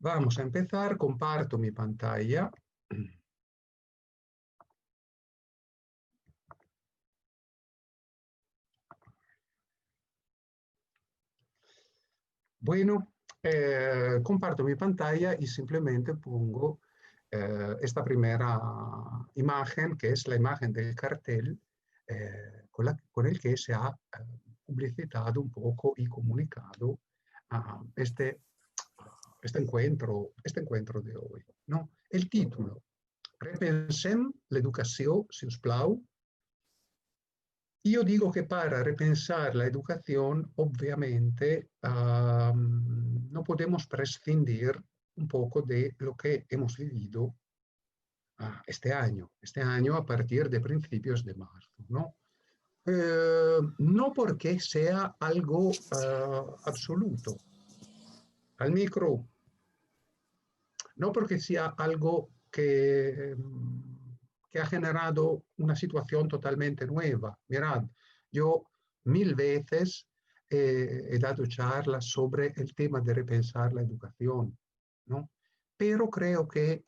Vamos a empezar, comparto mi pantalla. Bueno, comparto mi pantalla y simplemente pongo esta primera imagen, que es la imagen del cartel con el que se ha publicitado un poco y comunicado este encuentro de hoy, ¿no? El título, Repensem l'educació, si us plau. Y yo digo que para repensar la educación, obviamente, no podemos prescindir un poco de lo que hemos vivido este año a partir de principios de marzo, ¿no? No porque sea algo absoluto, al micro, no porque sea algo que ha generado una situación totalmente nueva. Mirad, yo 1000 veces he dado charlas sobre el tema de repensar la educación, ¿no? Pero creo que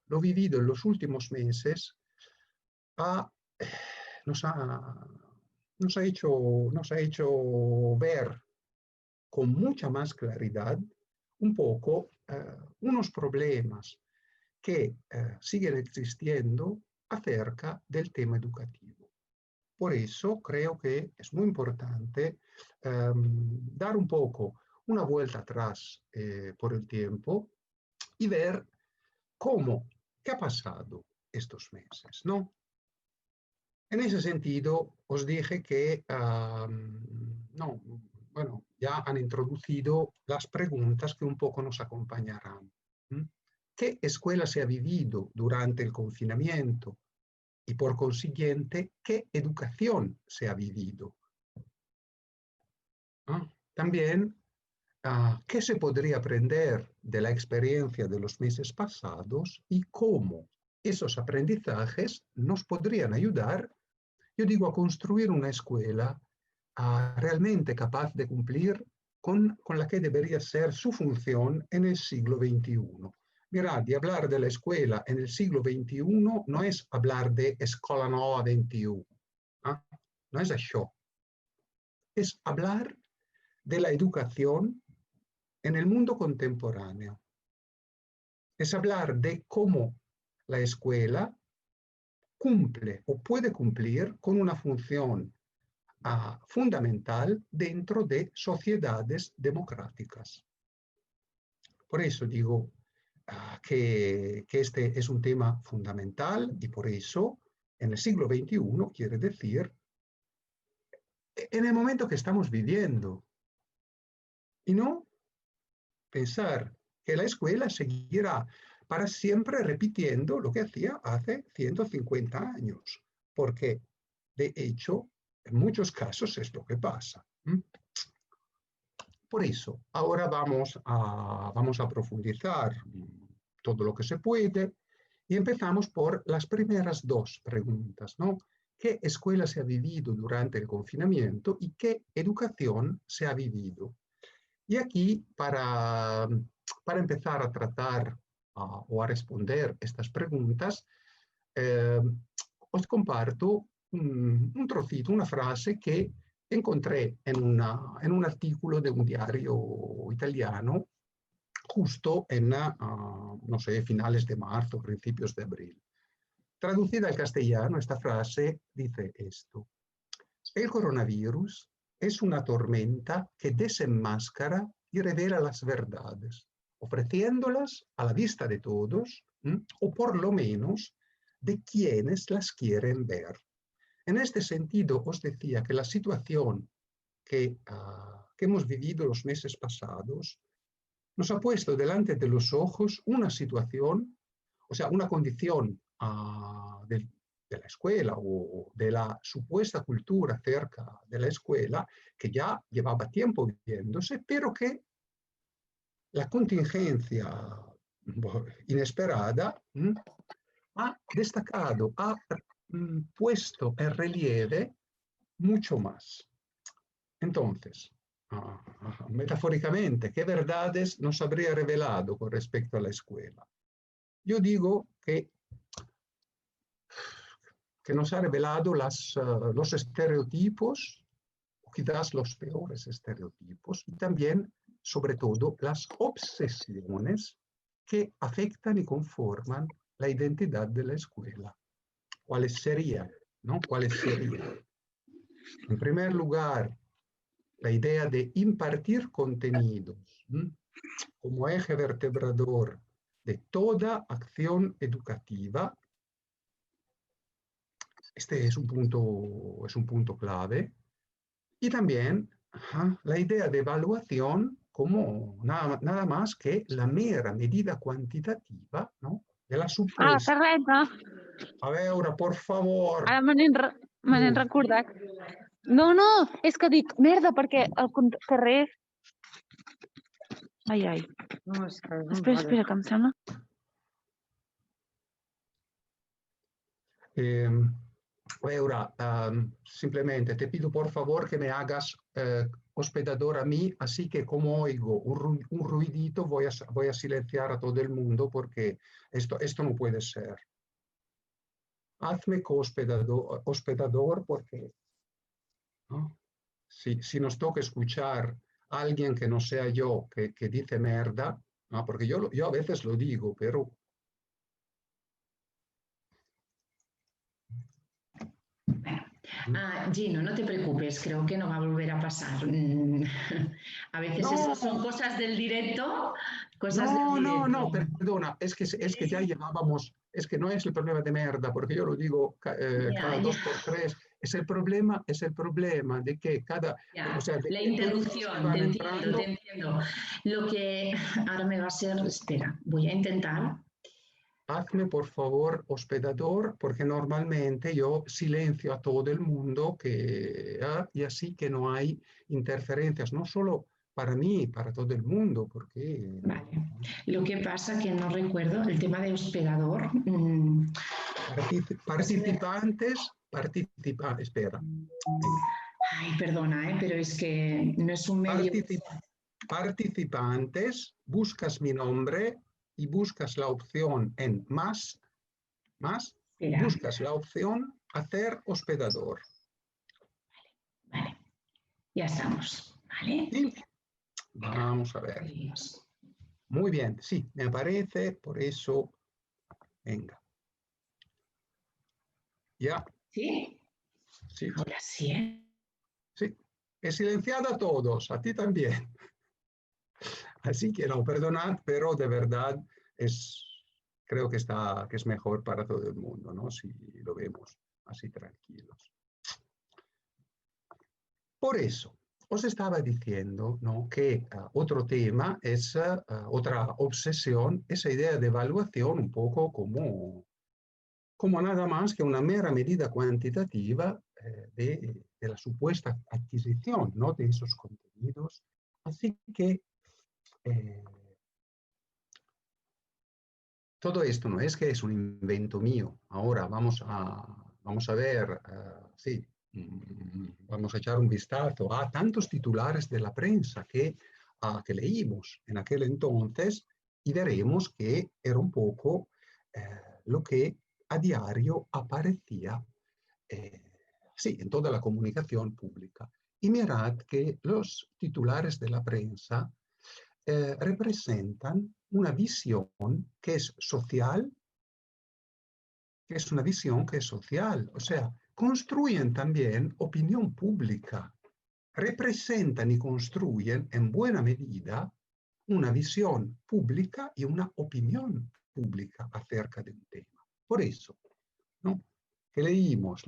lo vivido en los últimos meses ha, nos, ha, nos ha hecho ver con mucha más claridad un poco unos problemas que siguen existiendo acerca del tema educativo. Por eso creo que es muy importante dar un poco una vuelta atrás por el tiempo y ver qué ha pasado estos meses, ¿no? En ese sentido, os dije que no, bueno, ya han introducido las preguntas que un poco nos acompañarán. ¿Qué escuela se ha vivido durante el confinamiento? Y por consiguiente, ¿qué educación se ha vivido? También, ¿qué se podría aprender de la experiencia de los meses pasados y cómo esos aprendizajes nos podrían ayudar, yo digo, a construir una escuela realmente capaz de cumplir con la que debería ser su función en el siglo XXI? Mirad, de hablar de la escuela en el siglo XXI no es hablar de Escola Nova 21, no es això. Es hablar de la educación en el mundo contemporáneo. Es hablar de cómo la escuela cumple o puede cumplir con una función fundamental dentro de sociedades democráticas. Por eso digo que este es un tema fundamental y por eso en el siglo XXI quiere decir en el momento que estamos viviendo y no pensar que la escuela seguirá para siempre repitiendo lo que hacía hace 150 años, porque de hecho en muchos casos es lo que pasa. Por eso, ahora vamos a profundizar todo lo que se puede y empezamos por las primeras dos preguntas, ¿no? ¿Qué escuela se ha vivido durante el confinamiento y qué educación se ha vivido? Y aquí, para empezar a tratar o a responder estas preguntas, os comparto un trocito, una frase que encontré en un artículo de un diario italiano justo en, no sé, finales de marzo, principios de abril. Traducida al castellano, esta frase dice esto: el coronavirus es una tormenta que desenmascara y revela las verdades, ofreciéndolas a la vista de todos, o por lo menos de quienes las quieren ver. En este sentido, os decía que la situación que hemos vivido los meses pasados nos ha puesto delante de los ojos una situación, o sea, una condición de la escuela o de la supuesta cultura cerca de la escuela que ya llevaba tiempo viviéndose, pero que la contingencia inesperada ha destacado, ha puesto en relieve mucho más. Entonces, metafóricamente, qué verdades nos habría revelado con respecto a la escuela. Yo digo que nos ha revelado los estereotipos, o quizás los peores estereotipos, y también, sobre todo, las obsesiones que afectan y conforman la identidad de la escuela. ¿Cuáles serían? ¿No? ¿Cuáles serían? En primer lugar, la idea de impartir contenidos como eje vertebrador de toda acción educativa. Este es un punto clave. Y también la idea de evaluación como nada más que la mera medida cuantitativa, no? De la Ah, supuesta. Carleta, A veure, por favor. ara me n'he recordat. No, és que dic, merda, perquè el carrer... Ai. No, espera, que em sembla... Ahora, simplemente te pido por favor que me hagas hospedador a mí, así que como oigo un ruidito voy a silenciar a todo el mundo porque esto no puede ser. Hazme hospedador porque ¿no? Si nos toca escuchar a alguien que no sea yo que dice merda, ¿no? Porque yo a veces lo digo, pero... Gino, no te preocupes, creo que no va a volver a pasar. A veces no, esas son cosas del directo, No, perdona, es que ya llevábamos, es que no es el problema de merda, porque yo lo digo cada 2 por 3, es el problema de que o sea, la de todos los que interrupción, van te entrando, entiendo. Lo que ahora me va a ser, espera, voy a intentar. Hazme por favor hospedador, porque normalmente yo silencio a todo el mundo y así que no hay interferencias, no solo para mí, para todo el mundo, porque... Vale. Lo que pasa que no recuerdo el tema de hospedador. Espera. Ay, perdona, pero es que no es un medio... Participantes, buscas mi nombre y buscas la opción en más, Espera. buscas la opción hacer hospedador. Vale, ya estamos, ¿vale? ¿Sí? Vamos a ver. Muy bien, sí, me aparece, por eso, venga. ¿Ya? ¿Sí? Sí. Ahora sí, ¿eh? Sí, he silenciado a todos, a ti también. Así que no, perdonad, pero de verdad creo que es mejor para todo el mundo, ¿no? Si lo vemos así tranquilos. Por eso, os estaba diciendo, ¿no? Que otro tema es otra obsesión, esa idea de evaluación un poco como nada más que una mera medida cuantitativa de la supuesta adquisición, ¿no? De esos contenidos. Así que todo esto no es que es un invento mío. Ahora vamos a ver, sí, vamos a echar un vistazo a tantos titulares de la prensa que leímos en aquel entonces y veremos que era un poco lo que a diario aparecía sí, en toda la comunicación pública. Y mirad que los titulares de la prensa representan una visión que es social, o sea, construyen también opinión pública, representan y construyen en buena medida una visión pública y una opinión pública acerca de un tema. Por eso, ¿no? Que leímos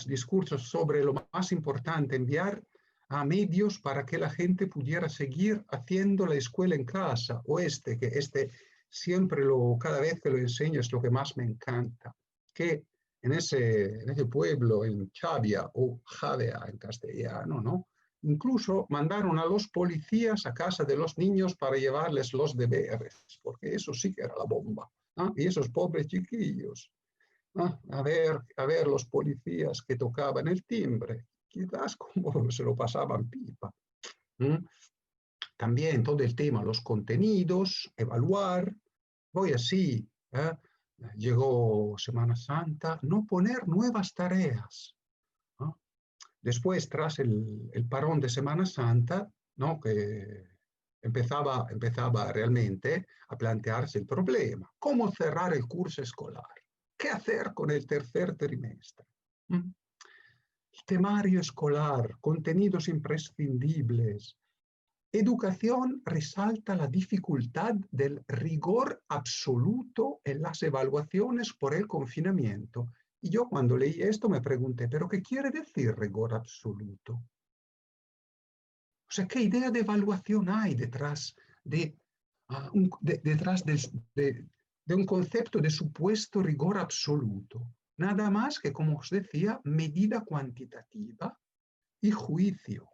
discursos sobre lo más importante, enviar a medios para que la gente pudiera seguir haciendo la escuela en casa, o que siempre cada vez que lo enseño es lo que más me encanta, que en ese pueblo, en Xavia o Javea en castellano, ¿no? Incluso mandaron a los policías a casa de los niños para llevarles los deberes, porque eso sí que era la bomba. ¿No? Y esos pobres chiquillos, a ver los policías que tocaban el timbre. quizás como se lo pasaban pipa. ¿Mm? También todo el tema, los contenidos, evaluar. Voy así, llegó Semana Santa, no poner nuevas tareas. ¿No? Después, tras el parón de Semana Santa, ¿no? Que empezaba realmente a plantearse el problema. ¿Cómo cerrar el curso escolar? ¿Qué hacer con el tercer trimestre? ¿Mm? El temario escolar, contenidos imprescindibles. Educación resalta la dificultad del rigor absoluto en las evaluaciones por el confinamiento. Y yo cuando leí esto me pregunté, ¿pero qué quiere decir rigor absoluto? O sea, ¿qué idea de evaluación hay detrás de un concepto de supuesto rigor absoluto? Nada más que, como os decía, medida cuantitativa y juicio.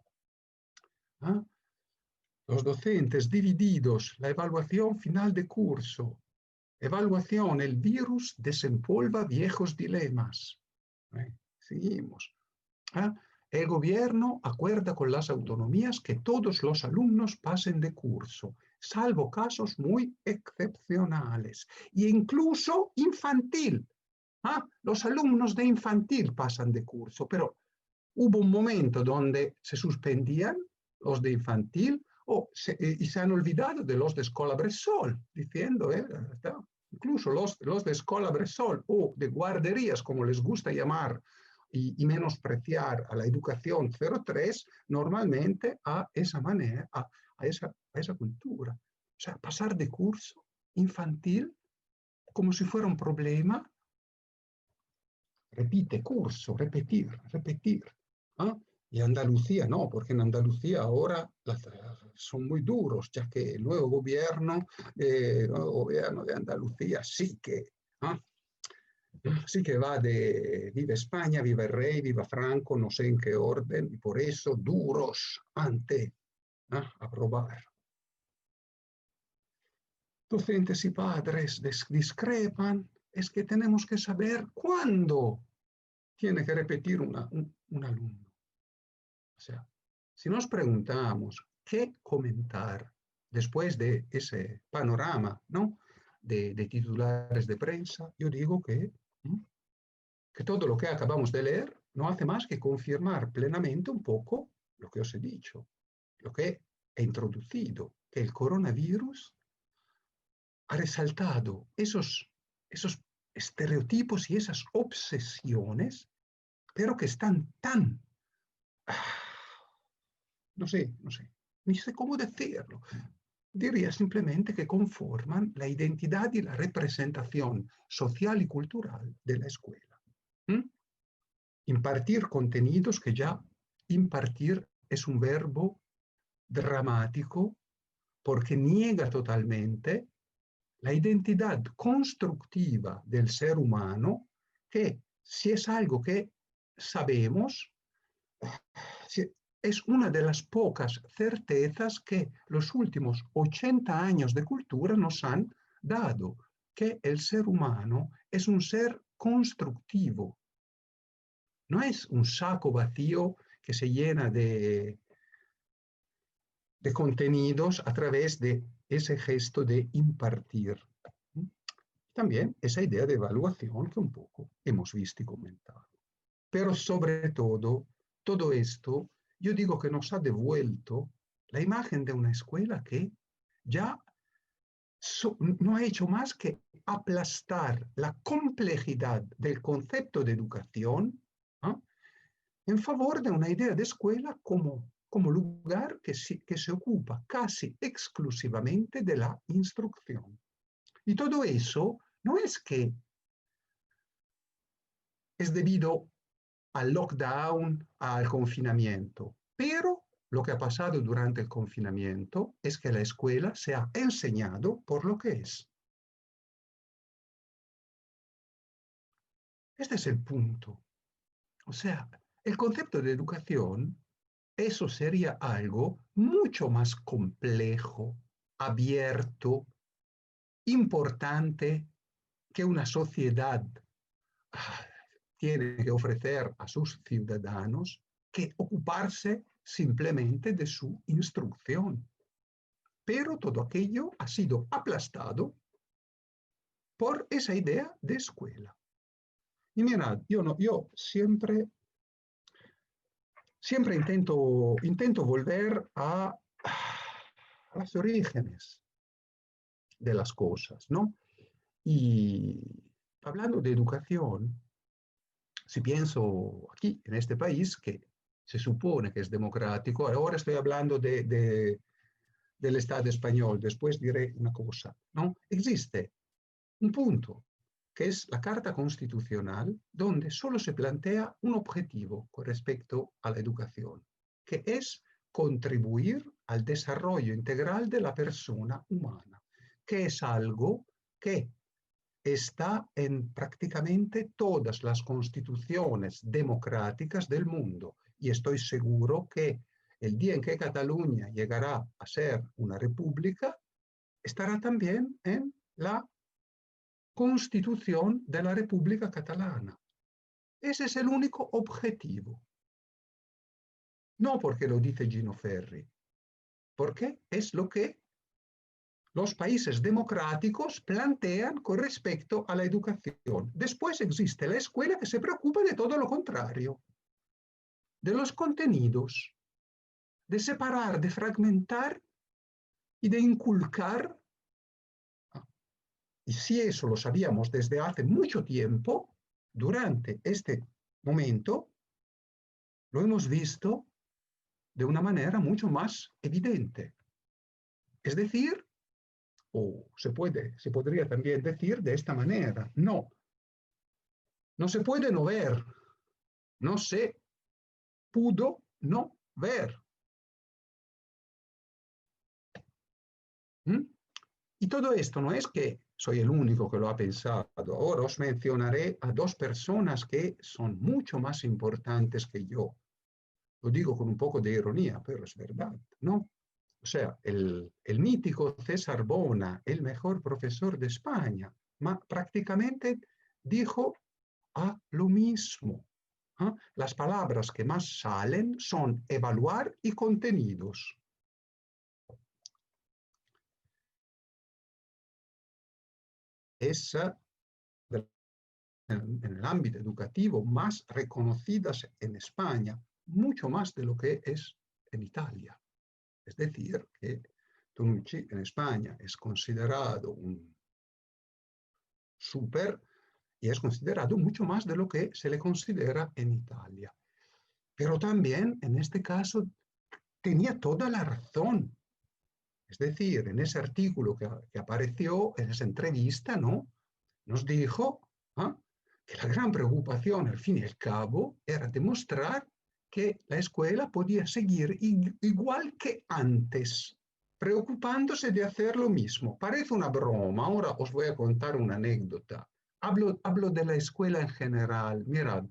¿Ah? Los docentes divididos, la evaluación final de curso. Evaluación, el virus desempolva viejos dilemas. Seguimos. El gobierno acuerda con las autonomías que todos los alumnos pasen de curso, salvo casos muy excepcionales. E incluso infantil. Los alumnos de infantil pasan de curso, pero hubo un momento donde se suspendían los de infantil y se han olvidado de los de escuela Bressol, diciendo, incluso los de escuela Bressol o de guarderías, como les gusta llamar, y menospreciar a la educación 03, normalmente a esa manera, a esa cultura. O sea, pasar de curso infantil como si fuera un problema. Repite curso, repetir. Y Andalucía no, porque en Andalucía ahora son muy duros, ya que el nuevo gobierno de Andalucía sí que va viva España, viva el rey, viva Franco, no sé en qué orden, y por eso duros ante aprobar. Docentes y padres discrepan, es que tenemos que saber cuándo tiene que repetir un alumno. O sea, si nos preguntamos qué comentar después de ese panorama, ¿no? de titulares de prensa, yo digo que todo lo que acabamos de leer no hace más que confirmar plenamente un poco lo que os he dicho, lo que he introducido, que el coronavirus ha resaltado esos estereotipos y esas obsesiones, pero que están tan, no sé, ni sé cómo decirlo. Diría simplemente que conforman la identidad y la representación social y cultural de la escuela. Impartir contenidos, que ya impartir es un verbo dramático porque niega totalmente la identidad constructiva del ser humano, que si es algo que sabemos, es una de las pocas certezas que los últimos 80 años de cultura nos han dado, que el ser humano es un ser constructivo. No es un saco vacío que se llena de contenidos a través de ese gesto de impartir. También esa idea de evaluación que un poco hemos visto y comentado. Pero sobre todo esto, yo digo que nos ha devuelto la imagen de una escuela que ya no ha hecho más que aplastar la complejidad del concepto de educación, en favor de una idea de escuela como lugar que se ocupa casi exclusivamente de la instrucción. Y todo eso no es que es debido al lockdown, al confinamiento, pero lo que ha pasado durante el confinamiento es que la escuela se ha enseñado por lo que es. Este es el punto. O sea, el concepto de educación, eso sería algo mucho más complejo, abierto, importante que una sociedad tiene que ofrecer a sus ciudadanos que ocuparse simplemente de su instrucción. Pero todo aquello ha sido aplastado por esa idea de escuela. Y mirad, yo siempre intento volver a los orígenes de las cosas, ¿no? Y hablando de educación, si pienso aquí, en este país, que se supone que es democrático, ahora estoy hablando del Estado español, después diré una cosa, ¿no? Existe un punto, que es la Carta Constitucional, donde solo se plantea un objetivo con respecto a la educación, que es contribuir al desarrollo integral de la persona humana, que es algo que está en prácticamente todas las constituciones democráticas del mundo. Y estoy seguro que el día en que Cataluña llegará a ser una república, estará también en la Constitución de la República Catalana. Ese es el único objetivo. No porque lo dice Gino Ferri, porque es lo que los países democráticos plantean con respecto a la educación. Después existe la escuela que se preocupa de todo lo contrario, de los contenidos, de separar, de fragmentar y de inculcar. Y si eso lo sabíamos desde hace mucho tiempo, durante este momento lo hemos visto de una manera mucho más evidente. Es decir, o se podría también decir de esta manera, no se puede no ver, no se pudo no ver. ¿Mm? Y todo esto no es que soy el único que lo ha pensado. Ahora os mencionaré a dos personas que son mucho más importantes que yo. Lo digo con un poco de ironía, pero es verdad, ¿no? O sea, el mítico César Bona, el mejor profesor de España, prácticamente dijo lo mismo. ¿Ah? Las palabras que más salen son evaluar y contenidos. Esa, en el ámbito educativo, más reconocidas en España, mucho más de lo que es en Italia. Es decir, que Tonucci en España es considerado un súper y es considerado mucho más de lo que se le considera en Italia. Pero también, en este caso, tenía toda la razón. Es decir, en ese artículo que apareció, en esa entrevista, ¿no? Nos dijo que la gran preocupación, al fin y al cabo, era demostrar que la escuela podía seguir igual que antes, preocupándose de hacer lo mismo. Parece una broma, ahora os voy a contar una anécdota. Hablo de la escuela en general. Mirad,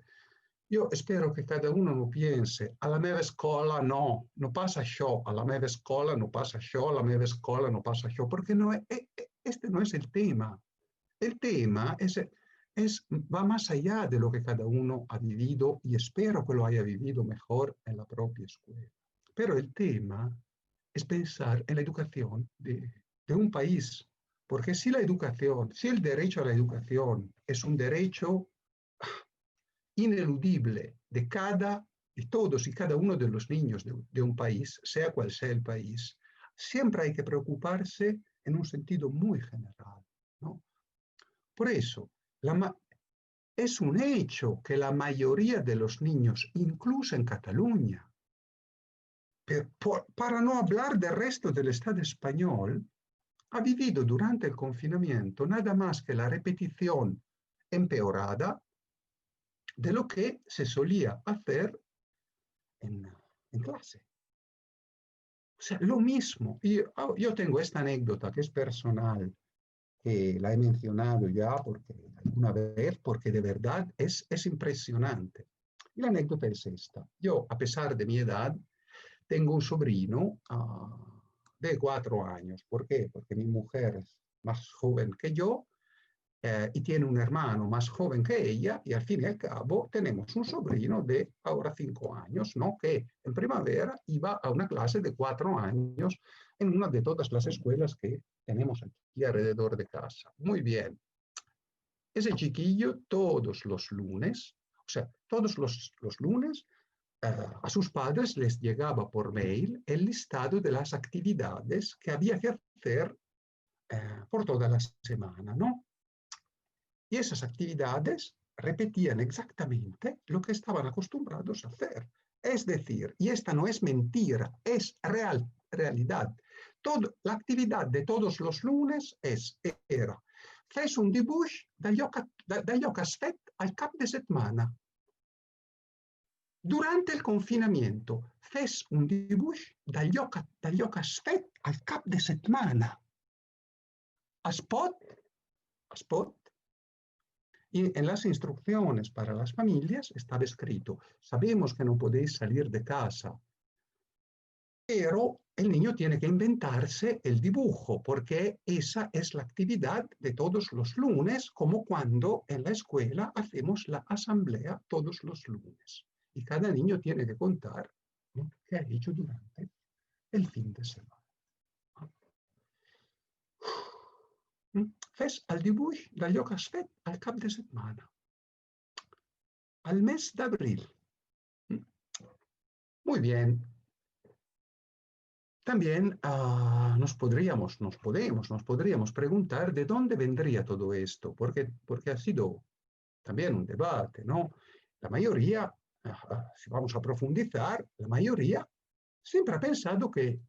io spero che cada uno non piense, alla meva scuola no passa això, alla meva scuola no passa això, alla meva scuola no passa això, porque no este no es el tema. El tema va más allá de lo que cada uno ha vivido y espero que lo haya vivido mejor en la propia escuela. Pero el tema es pensar en la educación de un país, porque si el derecho a la educación es un derecho ineludible de todos y cada uno de los niños de un país, sea cual sea el país, siempre hay que preocuparse en un sentido muy general, ¿no? Por eso, es un hecho que la mayoría de los niños, incluso en Cataluña, para no hablar del resto del Estado español, ha vivido durante el confinamiento nada más que la repetición empeorada de lo que se solía hacer en clase. O sea, lo mismo. Y yo tengo esta anécdota que es personal, que la he mencionado ya alguna vez, porque de verdad es impresionante. Y la anécdota es esta. Yo, a pesar de mi edad, tengo un sobrino de 4 años. ¿Por qué? Porque mi mujer es más joven que yo y tiene un hermano más joven que ella, y al fin y al cabo tenemos un sobrino de ahora 5 años, ¿no? Que en primavera iba a una clase de 4 años en una de todas las escuelas que tenemos aquí alrededor de casa. Muy bien. Ese chiquillo todos los lunes, o sea, todos los lunes, a sus padres les llegaba por mail el listado de las actividades que había que hacer por toda la semana, ¿no? Y esas actividades repetían exactamente lo que estaban acostumbrados a hacer. Es decir, y esta no es mentira, es realidad. La actividad de todos los lunes era fes un dibuix d'allò que has fet al cap de setmana. Durante el confinamiento, fes un dibuix d'allò que has fet al cap de setmana. Es pot. Y en las instrucciones para las familias estaba escrito, sabemos que no podéis salir de casa, pero el niño tiene que inventarse el dibujo, porque esa es la actividad de todos los lunes, como cuando en la escuela hacemos la asamblea todos los lunes. Y cada niño tiene que contar lo que ha hecho durante el fin de semana. Fes el dibuix d'allò que has fet al cap de setmana. Al mes d'abril. Muy bien. También nos podríamos preguntar de dónde vendría todo esto, porque ha sido también un debate, ¿no? La mayoría, si vamos a profundizar, la mayoría siempre ha pensado que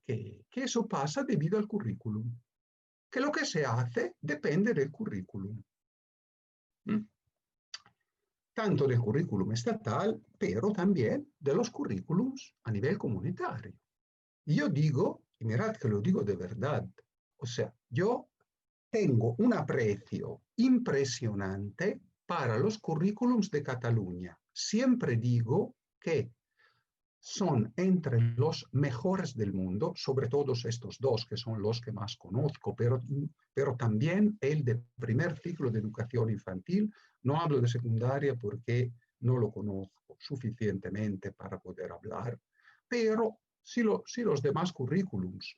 eso pasa debido al currículum, que lo que se hace depende del currículum. Tanto del currículum estatal, pero también de los currículums a nivel comunitario. Y yo digo, y mirad que lo digo de verdad, o sea, yo tengo un aprecio impresionante para los currículums de Cataluña. Siempre digo que son entre los mejores del mundo, sobre todo estos dos, que son los que más conozco, pero también el de primer ciclo de educación infantil. No hablo de secundaria porque no lo conozco suficientemente para poder hablar, pero si los demás currículums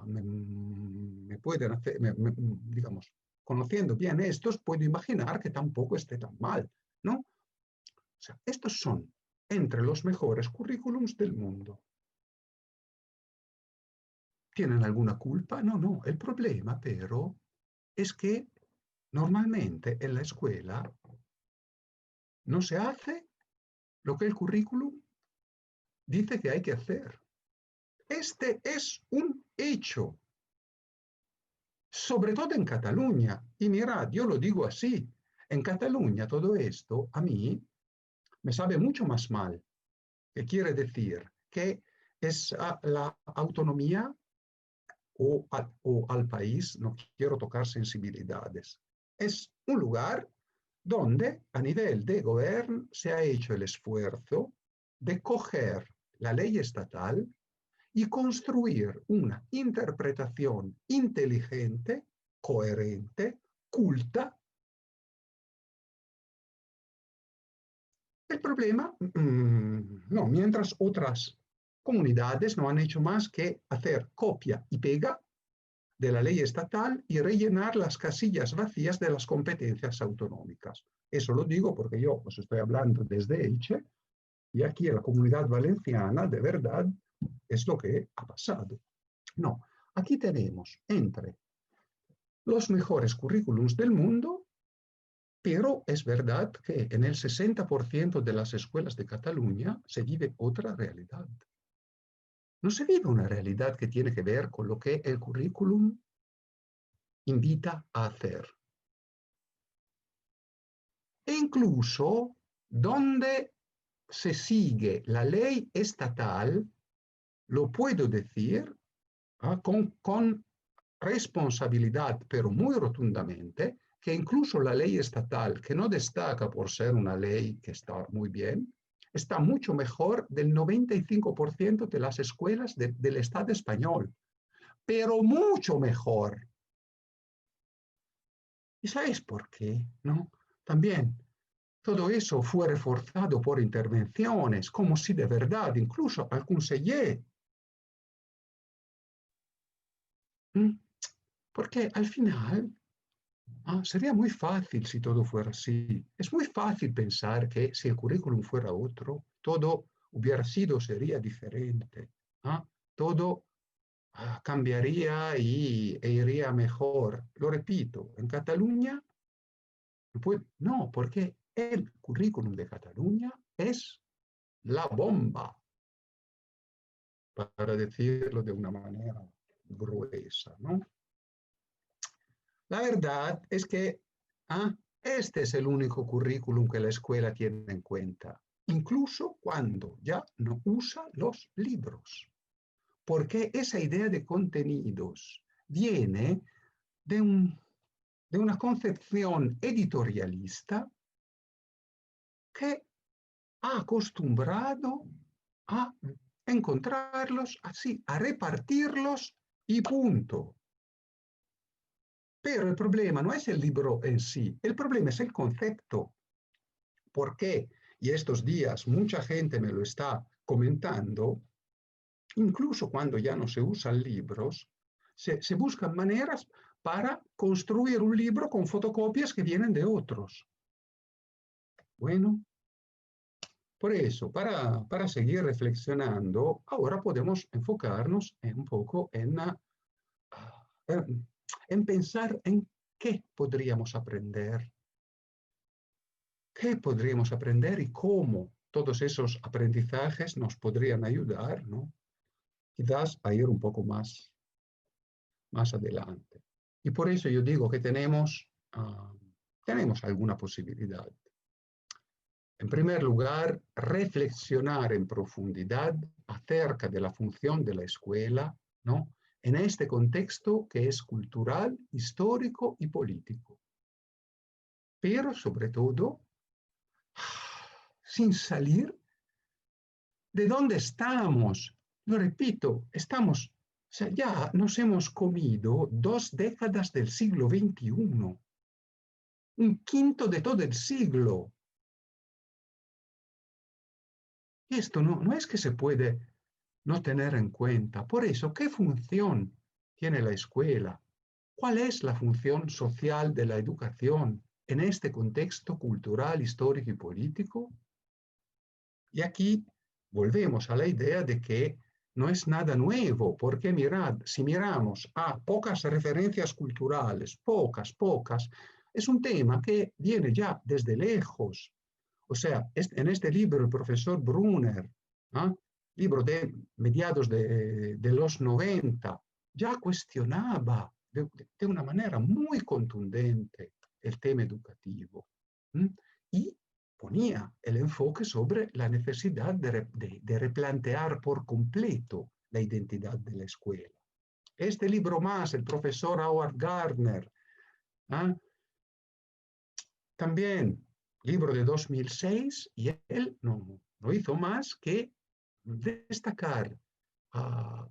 me pueden hacer, digamos, conociendo bien estos, puedo imaginar que tampoco esté tan mal, ¿no? O sea, estos son entre los mejores currículums del mundo. ¿Tienen alguna culpa? No. El problema, pero, es que normalmente en la escuela no se hace lo que el currículum dice que hay que hacer. Este es un hecho, sobre todo en Cataluña. Y mirad, yo lo digo así, en Cataluña todo esto a mí me sabe mucho más mal. ¿Qué quiere decir? Que es la autonomía o al país, no quiero tocar sensibilidades. Es un lugar donde a nivel de gobierno se ha hecho el esfuerzo de coger la ley estatal y construir una interpretación inteligente, coherente, culta. El problema, no, mientras otras comunidades no han hecho más que hacer copia y pega de la ley estatal y rellenar las casillas vacías de las competencias autonómicas. Eso lo digo porque yo os estoy hablando desde Elche y aquí en la Comunidad Valenciana, de verdad, es lo que ha pasado. No, aquí tenemos entre los mejores currículums del mundo, pero es verdad que en el 60% de las escuelas de Cataluña se vive otra realidad. No se vive una realidad que tiene que ver con lo que el currículum invita a hacer. E incluso donde se sigue la ley estatal, lo puedo decir con responsabilidad, pero muy rotundamente, que incluso la ley estatal, que no destaca por ser una ley que está muy bien, está mucho mejor del 95% de las escuelas del Estado español, pero mucho mejor. ¿Y sabes por qué? ¿No? También todo eso fue reforzado por intervenciones, como si de verdad, incluso algún sellé. Porque al final sería muy fácil si todo fuera así. Es muy fácil pensar que si el currículum fuera otro, todo hubiera sido, sería diferente. ¿Ah? Todo cambiaría e iría mejor. Lo repito, en Cataluña, pues, no, porque el currículum de Cataluña es la bomba, para decirlo de una manera gruesa, ¿no? La verdad es que este es el único currículum que la escuela tiene en cuenta, incluso cuando ya no usa los libros, porque esa idea de contenidos viene de una concepción editorialista que ha acostumbrado a encontrarlos así, a repartirlos y punto. Pero el problema no es el libro en sí, el problema es el concepto. ¿Por qué? Y estos días mucha gente me lo está comentando, incluso cuando ya no se usan libros, se buscan maneras para construir un libro con fotocopias que vienen de otros. Bueno, por eso, para seguir reflexionando, ahora podemos enfocarnos un poco en pensar en qué podríamos aprender y cómo todos esos aprendizajes nos podrían ayudar, ¿no? Quizás a ir un poco más adelante. Y por eso yo digo que tenemos alguna posibilidad. En primer lugar, reflexionar en profundidad acerca de la función de la escuela, ¿no? En este contexto que es cultural, histórico y político. Pero sobre todo, sin salir de dónde estamos. Lo repito, estamos, o sea, ya nos hemos comido 2 décadas del siglo XXI, un quinto de todo el siglo. Esto no es que se puede no tener en cuenta. Por eso, ¿qué función tiene la escuela? ¿Cuál es la función social de la educación en este contexto cultural, histórico y político? Y aquí volvemos a la idea de que no es nada nuevo, porque mirad, si miramos a pocas referencias culturales, pocas, es un tema que viene ya desde lejos. O sea, en este libro el profesor Brunner, libro de mediados de los 90, ya cuestionaba de una manera muy contundente el tema educativo. Y ponía el enfoque sobre la necesidad de replantear por completo la identidad de la escuela. Este libro más, el profesor Howard Gardner, también libro de 2006, y él no hizo más que destacar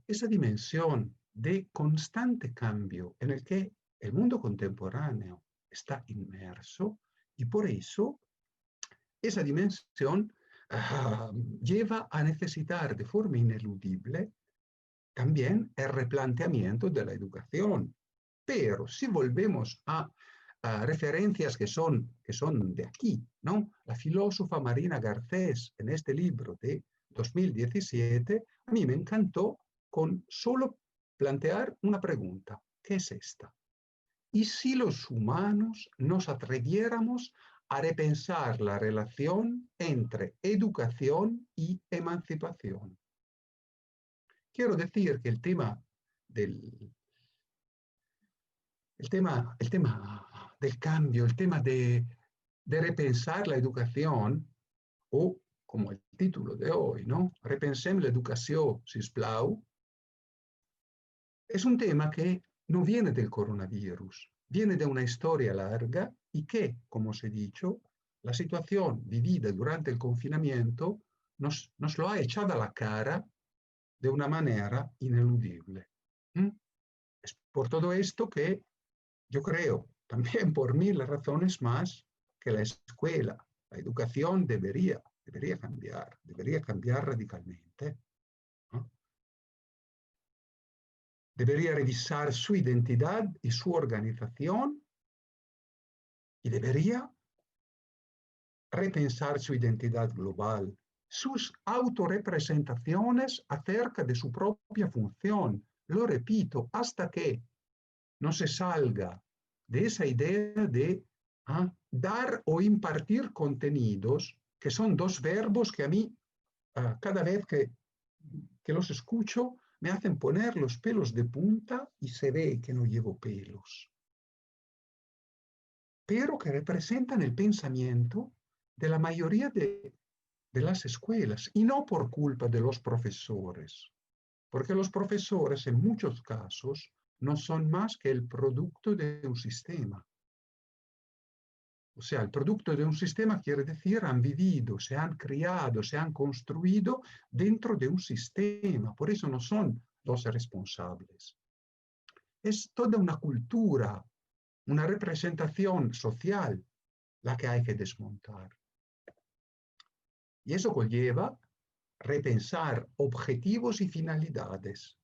esa dimensión de constante cambio en el que el mundo contemporáneo está inmerso, y por eso esa dimensión lleva a necesitar de forma ineludible también el replanteamiento de la educación. Pero si volvemos a referencias que son de aquí, ¿no? La filósofa Marina Garcés, en este libro de 2017, a mí me encantó con solo plantear una pregunta. ¿Qué es esta? ¿Y si los humanos nos atreviéramos a repensar la relación entre educación y emancipación? Quiero decir que el tema del cambio, el tema de repensar la educación, o como el título de hoy, ¿no? Repensem l'educació, sisplau, es un tema que no viene del coronavirus, viene de una historia larga y que, como os he dicho, la situación vivida durante el confinamiento nos lo ha echado a la cara de una manera ineludible. Es por todo esto que yo creo también por 1000 razones más que la escuela, la educación debería cambiar radicalmente, ¿no? Debería revisar su identidad y su organización y debería repensar su identidad global, sus autorrepresentaciones acerca de su propia función. Lo repito, hasta que no se salga de esa idea de dar o impartir contenidos, que son dos verbos que a mí, cada vez que los escucho, me hacen poner los pelos de punta y se ve que no llevo pelos, pero que representan el pensamiento de la mayoría de las escuelas, y no por culpa de los profesores, porque los profesores en muchos casos no son más que el producto de un sistema. O sea, el producto de un sistema quiere decir han vivido, se han criado, se han construido dentro de un sistema, por eso no son los responsables. Es toda una cultura, una representación social la que hay que desmontar. Y eso conlleva repensar objetivos y finalidades.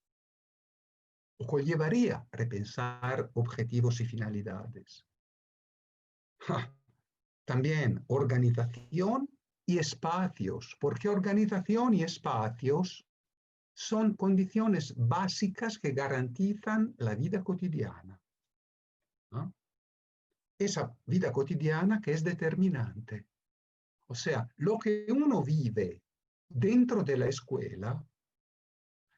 O conllevaría repensar objetivos y finalidades. También organización y espacios, porque organización y espacios son condiciones básicas que garantizan la vida cotidiana, ¿no? Esa vida cotidiana que es determinante. O sea, lo que uno vive dentro de la escuela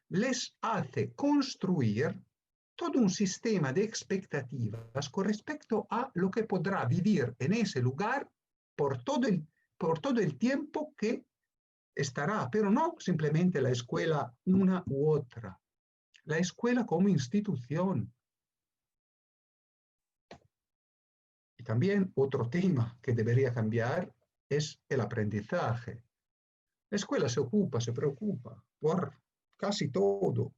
les hace construir todo un sistema de expectativas con respecto a lo que podrá vivir en ese lugar por todo el tiempo que estará, pero no simplemente la escuela una u otra, la escuela como institución. Y también otro tema que debería cambiar es el aprendizaje. La escuela se preocupa por casi todo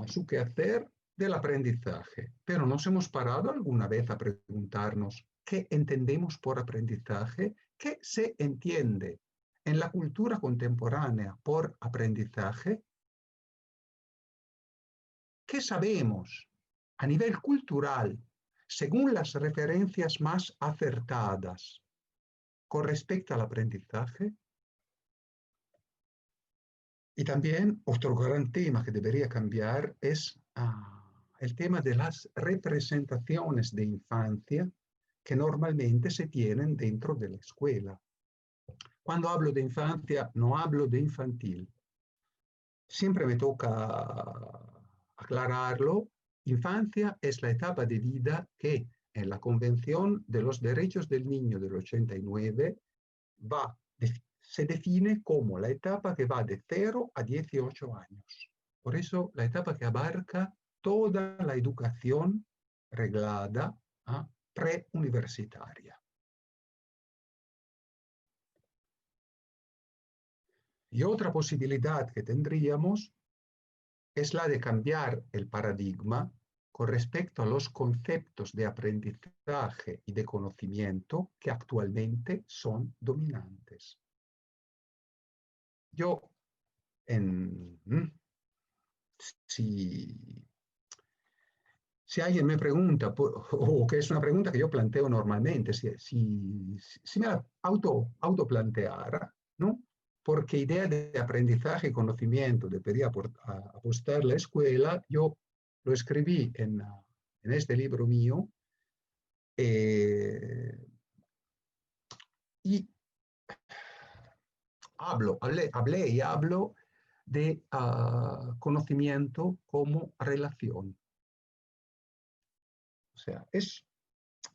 su quehacer del aprendizaje, pero nos hemos parado alguna vez a preguntarnos qué entendemos por aprendizaje, qué se entiende en la cultura contemporánea por aprendizaje, qué sabemos a nivel cultural según las referencias más acertadas con respecto al aprendizaje. Y también otro gran tema que debería cambiar es el tema de las representaciones de infancia que normalmente se tienen dentro de la escuela. Cuando hablo de infancia, no hablo de infantil. Siempre me toca aclararlo. Infancia es la etapa de vida que en la Convención de los Derechos del Niño del 89 se define como la etapa que va de 0 a 18 años. Por eso, la etapa que abarca toda la educación reglada preuniversitaria. Y otra posibilidad que tendríamos es la de cambiar el paradigma con respecto a los conceptos de aprendizaje y de conocimiento que actualmente son dominantes. Yo, si alguien me pregunta, o que es una pregunta que yo planteo normalmente, si me la autoplanteara, ¿no? ¿Por qué idea de aprendizaje y conocimiento debería apostar la escuela? Yo lo escribí en este libro mío, y hablé y hablo de conocimiento como relación. O sea,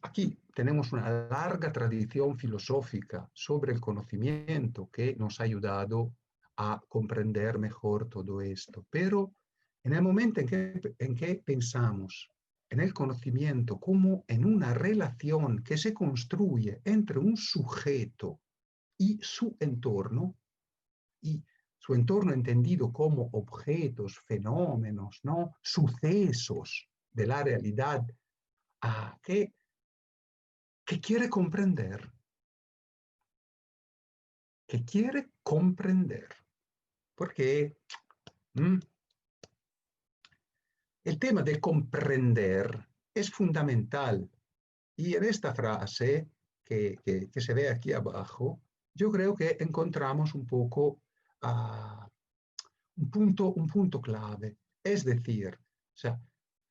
aquí tenemos una larga tradición filosófica sobre el conocimiento que nos ha ayudado a comprender mejor todo esto. Pero en el momento en que pensamos en el conocimiento como en una relación que se construye entre un sujeto y su entorno entendido como objetos, fenómenos, ¿no? Sucesos de la realidad, que que quiere comprender. Que quiere comprender. Porque el tema de comprender es fundamental. Y en esta frase que se ve aquí abajo, yo creo que encontramos un poco un punto clave. Es decir, o sea,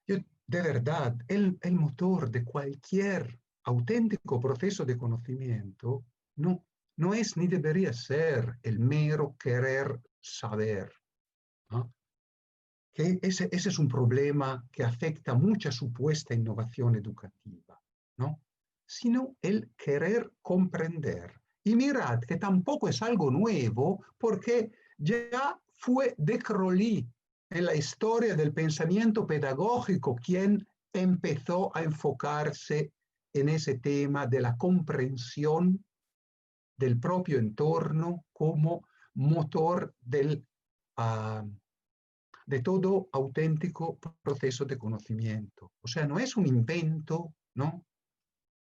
de verdad, el motor de cualquier auténtico proceso de conocimiento no es ni debería ser el mero querer saber, ¿no? Que ese es un problema que afecta mucha supuesta innovación educativa, ¿no? Sino el querer comprender. Y mirad que tampoco es algo nuevo, porque ya fue de Crowley en la historia del pensamiento pedagógico quien empezó a enfocarse en ese tema de la comprensión del propio entorno como motor de todo auténtico proceso de conocimiento. O sea, no es un invento, ¿no?,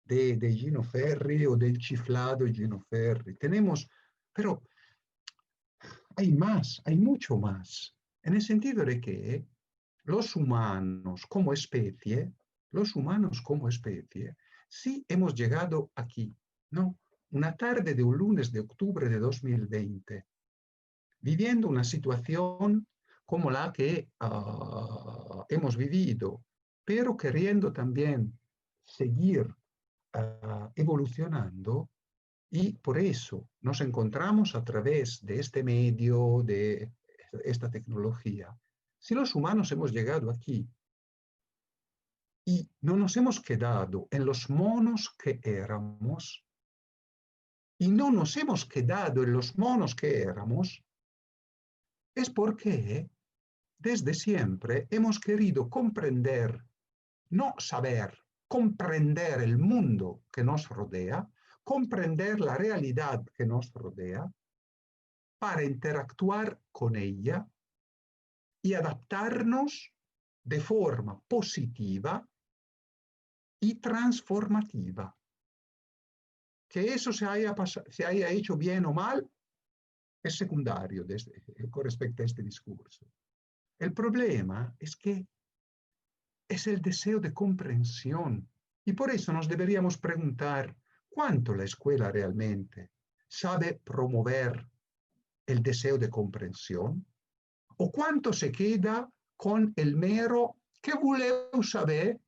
de Gino Ferri o del chiflado Gino Ferri. Pero hay más, hay mucho más, en el sentido de que los humanos como especie, sí hemos llegado aquí, ¿no? Una tarde de un lunes de octubre de 2020, viviendo una situación como la que hemos vivido, pero queriendo también seguir evolucionando, y por eso nos encontramos a través de este medio, de esta tecnología. Si los humanos hemos llegado aquí y no nos hemos quedado en los monos que éramos, y no nos hemos quedado en los monos que éramos, es porque desde siempre hemos querido comprender, no saber, comprender el mundo que nos rodea, comprender la realidad que nos rodea, para interactuar con ella y adaptarnos de forma positiva y transformativa. Que eso se haya hecho bien o mal es secundario con respecto a este discurso. El problema es que es el deseo de comprensión, y por eso nos deberíamos preguntar cuánto la escuela realmente sabe promover el deseo de comprensión, o cuánto se queda con el mero que voleu saber,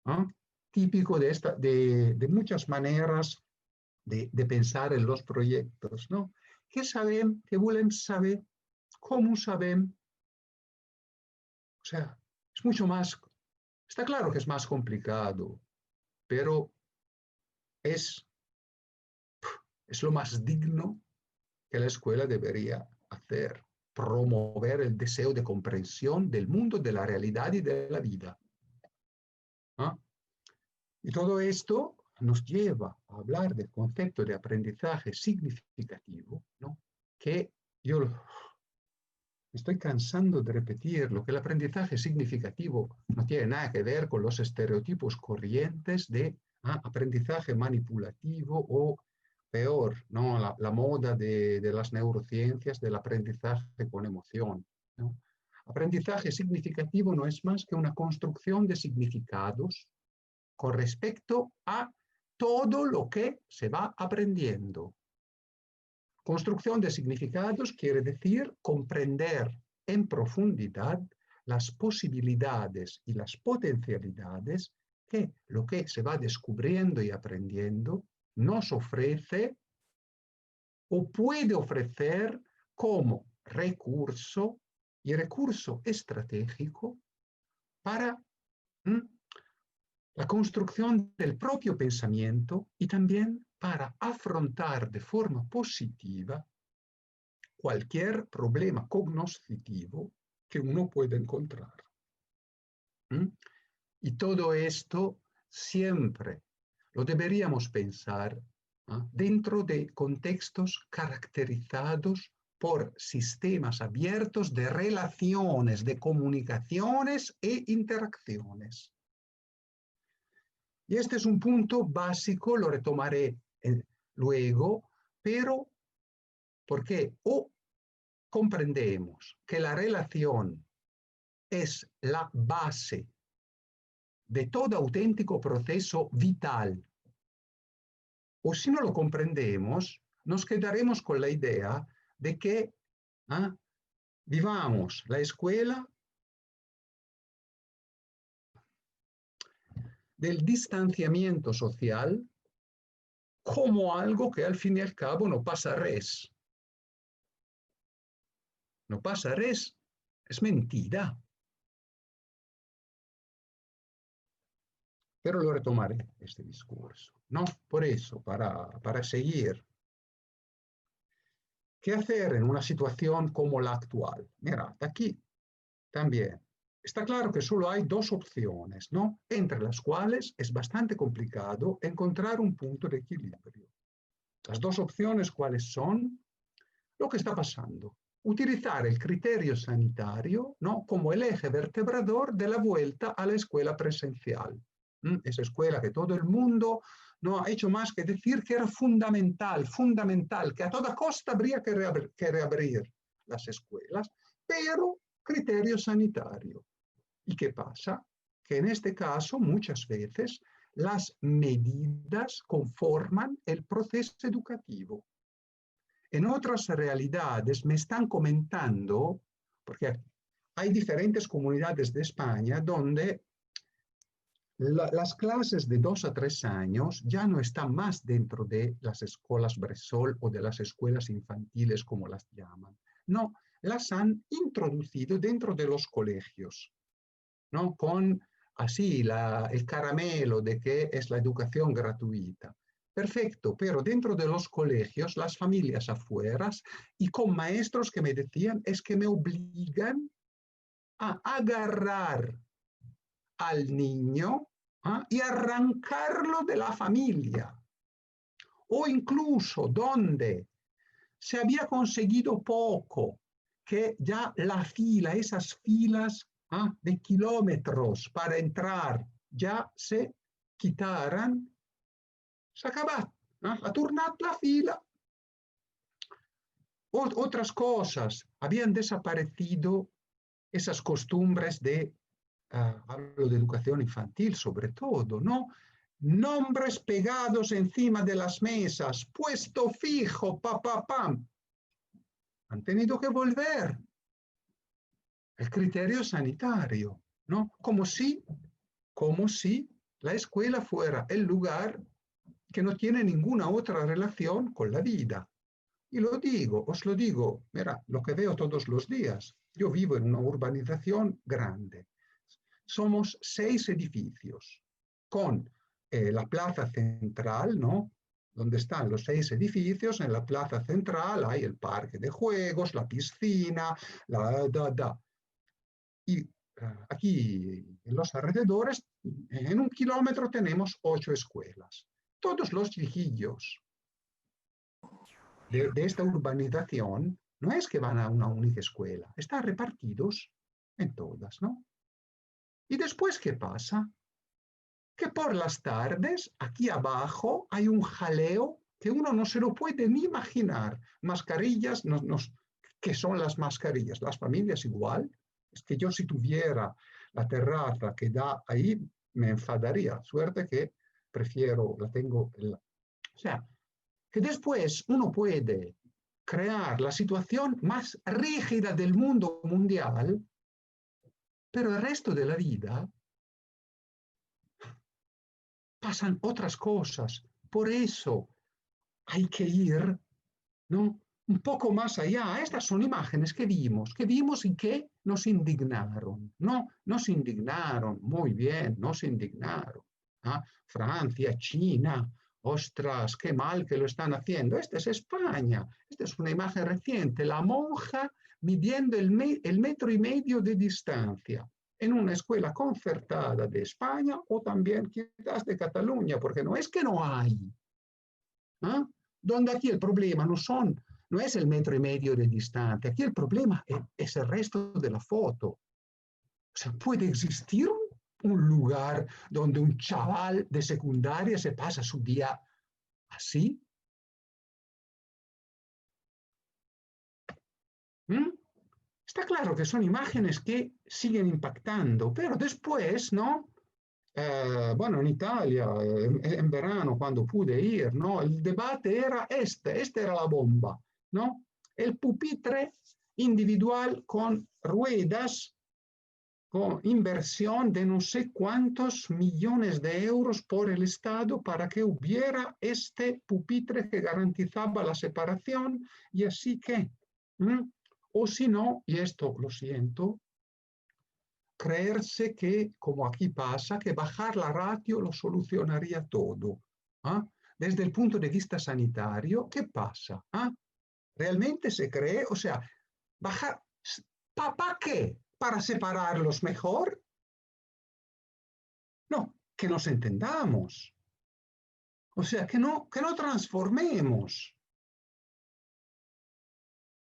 ¿no?, típico de muchas maneras de pensar en los proyectos, ¿no? ¿Qué sabem? ¿Qué volem saber? ¿Cómo sabem? O sea, es mucho más, está claro que es más complicado, pero es lo más digno que la escuela debería hacer, promover el deseo de comprensión del mundo, de la realidad y de la vida. ¿Ah? Y todo esto nos lleva a hablar del concepto de aprendizaje significativo, ¿no?, que yo estoy cansando de repetirlo, que el aprendizaje significativo no tiene nada que ver con los estereotipos corrientes de aprendizaje manipulativo o peor, ¿no?, la moda de las neurociencias del aprendizaje con emoción, ¿no? Aprendizaje significativo no es más que una construcción de significados con respecto a todo lo que se va aprendiendo. Construcción de significados quiere decir comprender en profundidad las posibilidades y las potencialidades que lo que se va descubriendo y aprendiendo nos ofrece o puede ofrecer como recurso y recurso estratégico para la construcción del propio pensamiento y también para afrontar de forma positiva cualquier problema cognoscitivo que uno pueda encontrar. Y todo esto siempre lo deberíamos pensar dentro de contextos caracterizados por sistemas abiertos de relaciones, de comunicaciones e interacciones. Y este es un punto básico, lo retomaré luego, pero porque o comprendemos que la relación es la base de todo auténtico proceso vital, o si no lo comprendemos, nos quedaremos con la idea de que vivamos la escuela del distanciamiento social como algo que al fin y al cabo no pasa res. No pasa res, es mentira. Pero lo retomaré, este discurso, ¿no? Por eso, para seguir. ¿Qué hacer en una situación como la actual? Mira, aquí también está claro que solo hay dos opciones, ¿no? Entre las cuales es bastante complicado encontrar un punto de equilibrio. Las dos opciones, ¿cuáles son? Lo que está pasando. Utilizar el criterio sanitario, ¿no?, como el eje vertebrador de la vuelta a la escuela presencial. Esa escuela que todo el mundo no ha hecho más que decir que era fundamental, que a toda costa habría que reabrir las escuelas, pero criterio sanitario. ¿Y qué pasa? Que en este caso muchas veces las medidas conforman el proceso educativo. En otras realidades me están comentando, porque hay diferentes comunidades de España donde las clases de 2 a 3 años ya no están más dentro de las escuelas Bressol o de las escuelas infantiles, como las llaman. No, las han introducido dentro de los colegios, ¿no? Con así el caramelo de que es la educación gratuita. Perfecto, pero dentro de los colegios, las familias afuera y con maestros que me decían es que me obligan a agarrar al niño y arrancarlo de la familia. O incluso donde se había conseguido poco, que ya la fila, esas filas de kilómetros para entrar, ya se quitaran, se acaba, ha tornado la fila. Otras cosas, habían desaparecido esas costumbres de, hablo de educación infantil sobre todo, ¿no? Nombres pegados encima de las mesas, puesto fijo, pam. Han tenido que volver el criterio sanitario, ¿no? Como si la escuela fuera el lugar que no tiene ninguna otra relación con la vida. Y os lo digo, mira, lo que veo todos los días. Yo vivo en una urbanización grande. Somos 6 edificios con la plaza central, ¿no?, donde están los 6 edificios. En la plaza central hay el parque de juegos, la piscina, Y aquí en los alrededores, en 1 kilómetro tenemos 8 escuelas. Todos los chiquillos de esta urbanización no es que van a una única escuela, están repartidos en todas, ¿no? ¿Y después qué pasa? Que por las tardes, aquí abajo, hay un jaleo que uno no se lo puede ni imaginar. Mascarillas, ¿qué son las mascarillas? Las familias igual. Es que yo, si tuviera la terraza que da ahí, me enfadaría. Suerte que prefiero, la tengo. O sea, que después uno puede crear la situación más rígida del mundo mundial, pero el resto de la vida pasan otras cosas. Por eso hay que ir, ¿no?, un poco más allá. Estas son imágenes que vimos y que nos indignaron. No, nos indignaron, muy bien, nos indignaron. Francia, China, ostras, qué mal que lo están haciendo. Esta es España, esta es una imagen reciente, la monja midiendo el 1,5 metros de distancia en una escuela concertada de España o también quizás de Cataluña, porque no es que no hay. Donde aquí el problema no es el 1,5 metros de distancia, aquí el problema es el resto de la foto. O sea, puede existir un lugar donde un chaval de secundaria se pasa su día así. ¿Mm? Está claro que son imágenes que siguen impactando, pero después, ¿no? Bueno, en Italia, en verano, cuando pude ir, ¿no? El debate era esta era la bomba, ¿no? El pupitre individual con ruedas, con inversión de no sé cuántos millones de euros por el Estado para que hubiera este pupitre que garantizaba la separación y así que, o si no, y esto lo siento, creerse que, como aquí pasa, que bajar la ratio lo solucionaría todo. ¿Ah? Desde el punto de vista sanitario, ¿qué pasa? ¿Ah? ¿Realmente se cree? O sea, bajar, ¿para qué? ¿Para separarlos mejor? No, que nos entendamos. O sea, que no transformemos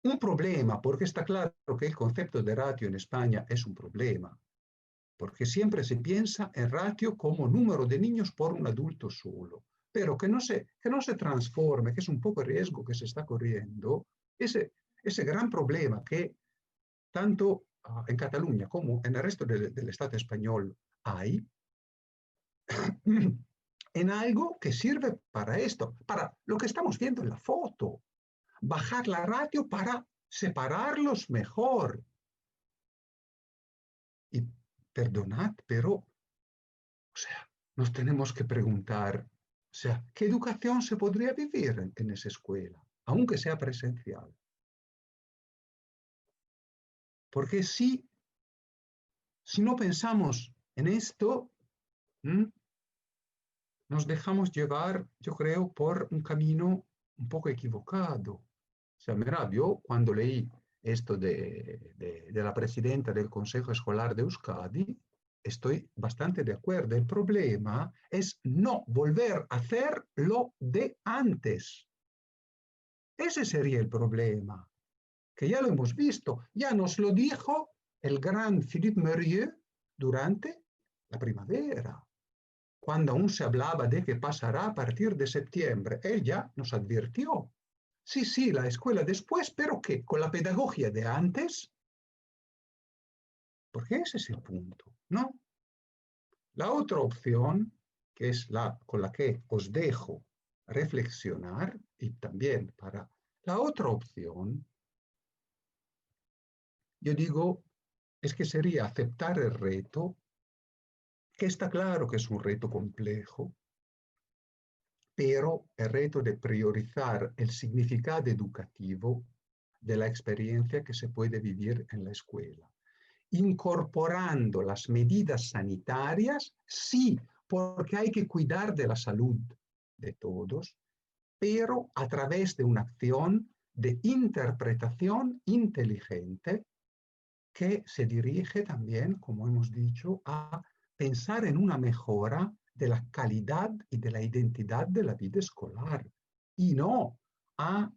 un problema, porque está claro que el concepto de ratio en España es un problema, porque siempre se piensa en ratio como número de niños por un adulto solo, pero que no se transforme, que es un poco el riesgo que se está corriendo, ese gran problema que tanto en Cataluña como en el resto del Estado español hay, en algo que sirve para esto, para lo que estamos viendo en la foto, bajar la ratio para separarlos mejor. Y perdonad, pero, o sea, nos tenemos que preguntar, o sea, ¿qué educación se podría vivir en esa escuela, aunque sea presencial? Porque si no pensamos en esto, nos dejamos llevar, yo creo, por un camino un poco equivocado. O sea, mira, yo cuando leí esto de la presidenta del Consejo Escolar de Euskadi, estoy bastante de acuerdo. El problema es no volver a hacer lo de antes. Ese sería el problema, que ya lo hemos visto. Ya nos lo dijo el gran Philippe Mérieux durante la primavera, cuando aún se hablaba de qué pasará a partir de septiembre. Él ya nos advirtió. Sí, la escuela después, pero ¿qué? ¿Con la pedagogía de antes? Porque ese es el punto, ¿no? La otra opción, que es la con la que os dejo reflexionar, y también para la otra opción, yo digo, es que sería aceptar el reto, que está claro que es un reto complejo, pero el reto de priorizar el significado educativo de la experiencia que se puede vivir en la escuela, incorporando las medidas sanitarias, sí, porque hay que cuidar de la salud de todos, pero a través de una acción de interpretación inteligente que se dirige también, como hemos dicho, a pensar en una mejora de la calidad y de la identidad de la vida escolar y no a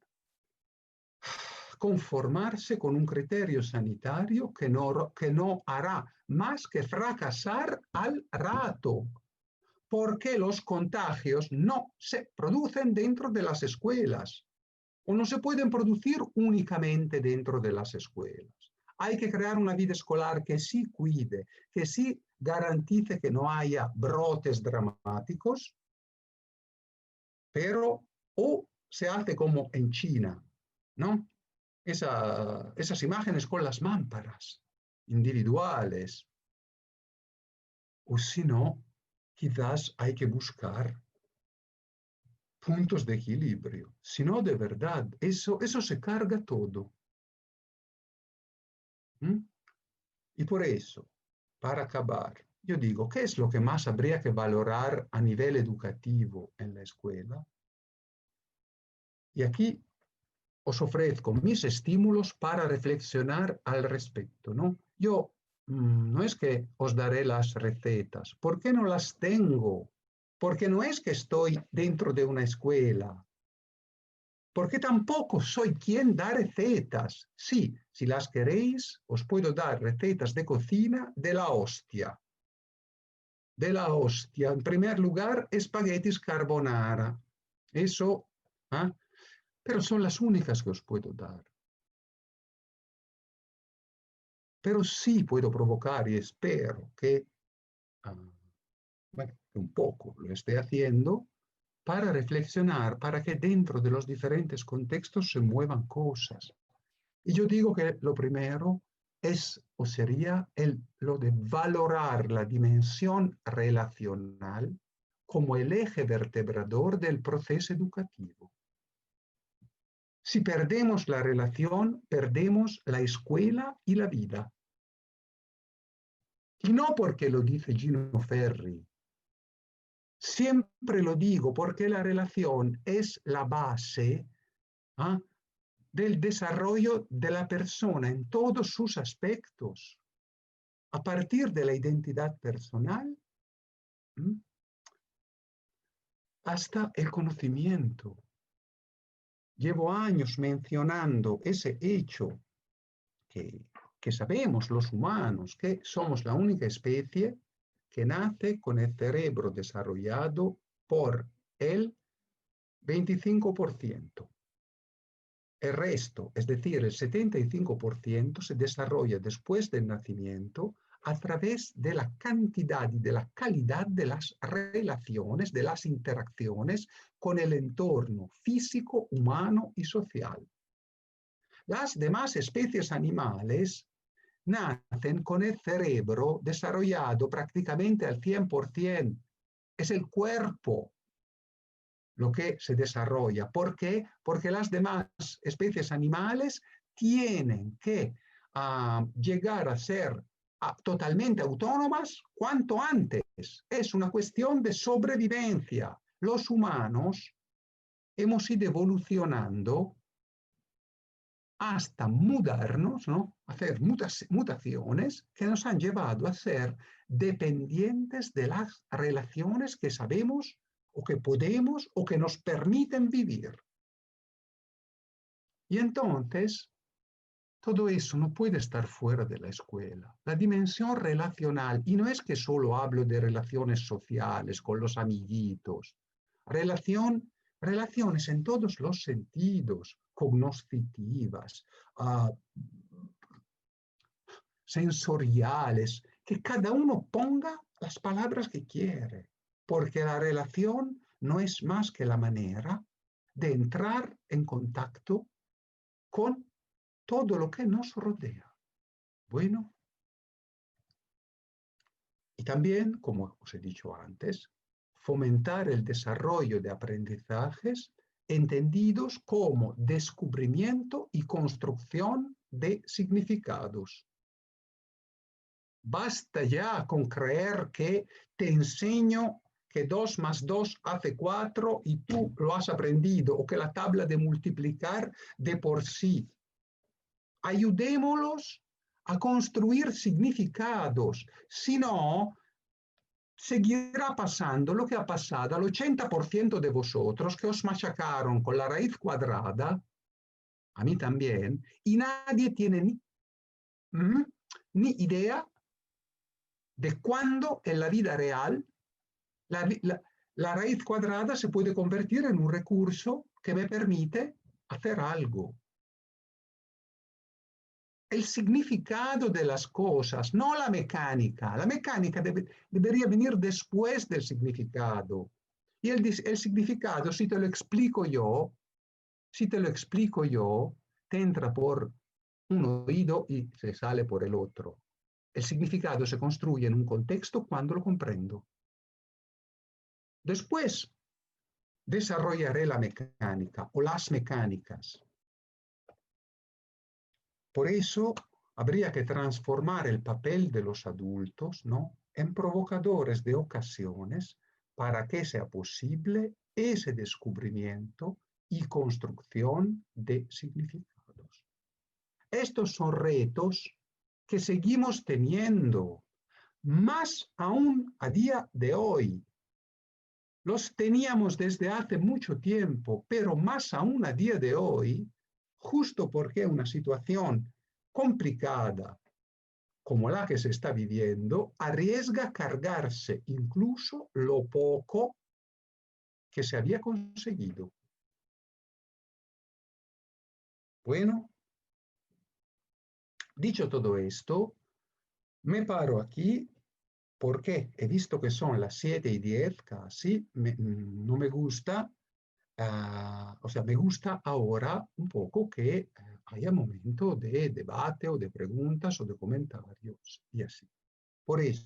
conformarse con un criterio sanitario que no hará más que fracasar al rato, porque los contagios no se producen dentro de las escuelas o no se pueden producir únicamente dentro de las escuelas. Hay que crear una vida escolar que sí cuide, que sí garantice que no haya brotes dramáticos, pero o se hace como en China, ¿no? Esas imágenes con las mámparas individuales. O si no, quizás hay que buscar puntos de equilibrio. Si no, de verdad, eso se carga todo. Y por eso, para acabar, yo digo, ¿qué es lo que más habría que valorar a nivel educativo en la escuela? Y aquí os ofrezco mis estímulos para reflexionar al respecto, ¿no? Yo no es que os daré las recetas, ¿por qué no las tengo? Porque no es que estoy dentro de una escuela, porque tampoco soy quien da recetas. Sí, si las queréis, os puedo dar recetas de cocina de la hostia. de la hostia. En primer lugar, espaguetis carbonara. Eso, ¿ah? Pero son las únicas que os puedo dar. Pero sí puedo provocar y espero que, bueno, que un poco lo esté haciendo para reflexionar, para que dentro de los diferentes contextos se muevan cosas. Y yo digo que lo primero es o sería lo de valorar la dimensión relacional como el eje vertebrador del proceso educativo. Si perdemos la relación, perdemos la escuela y la vida. Y no porque lo dice Gino Ferri. Siempre lo digo porque la relación es la base, ¿ah?, del desarrollo de la persona en todos sus aspectos, a partir de la identidad personal hasta el conocimiento. Llevo años mencionando ese hecho que sabemos los humanos, que somos la única especie que nace con el cerebro desarrollado por el 25%. El resto, es decir, el 75%, se desarrolla después del nacimiento a través de la cantidad y de la calidad de las relaciones, de las interacciones con el entorno físico, humano y social. Las demás especies animales nacen con el cerebro desarrollado prácticamente al 100%. Es el cuerpo lo que se desarrolla. ¿Por qué? Porque las demás especies animales tienen que llegar a ser totalmente autónomas cuanto antes. Es una cuestión de sobrevivencia. Los humanos hemos ido evolucionando hasta mudarnos, ¿no?, hacer mutaciones que nos han llevado a ser dependientes de las relaciones que sabemos o que podemos o que nos permiten vivir. Y entonces, todo eso no puede estar fuera de la escuela. La dimensión relacional, y no es que solo hablo de relaciones sociales con los amiguitos, relaciones en todos los sentidos, cognoscitivas, sensoriales, que cada uno ponga las palabras que quiere, porque la relación no es más que la manera de entrar en contacto con todo lo que nos rodea. Bueno, y también, como os he dicho antes, fomentar el desarrollo de aprendizajes entendidos como descubrimiento y construcción de significados. Basta ya con creer que te enseño que 2 más 2 hace 4 y tú lo has aprendido, o que la tabla de multiplicar de por sí. Ayudémoslos a construir significados, si no, seguirá pasando lo que ha pasado al 80% de vosotros, que os machacaron con la raíz cuadrada, a mí también, y nadie tiene ni idea de cuándo en la vida real la raíz cuadrada se puede convertir en un recurso que me permite hacer algo. El significado de las cosas, no la mecánica. La mecánica debería venir después del significado. Y el significado, si te lo explico yo, te entra por un oído y se sale por el otro. El significado se construye en un contexto cuando lo comprendo. Después desarrollaré la mecánica o las mecánicas. Por eso habría que transformar el papel de los adultos, ¿no?, en provocadores de ocasiones para que sea posible ese descubrimiento y construcción de significados. Estos son retos que seguimos teniendo, más aún a día de hoy. Los teníamos desde hace mucho tiempo, pero más aún a día de hoy, justo porque es una situación complicada como la que se está viviendo, arriesga cargarse incluso lo poco que se había conseguido. Bueno, dicho todo esto, me paro aquí porque he visto que son las 7:10 casi, no me gusta, o sea, me gusta ahora un poco que haya momento de debate o de preguntas o de comentarios y así. Por eso,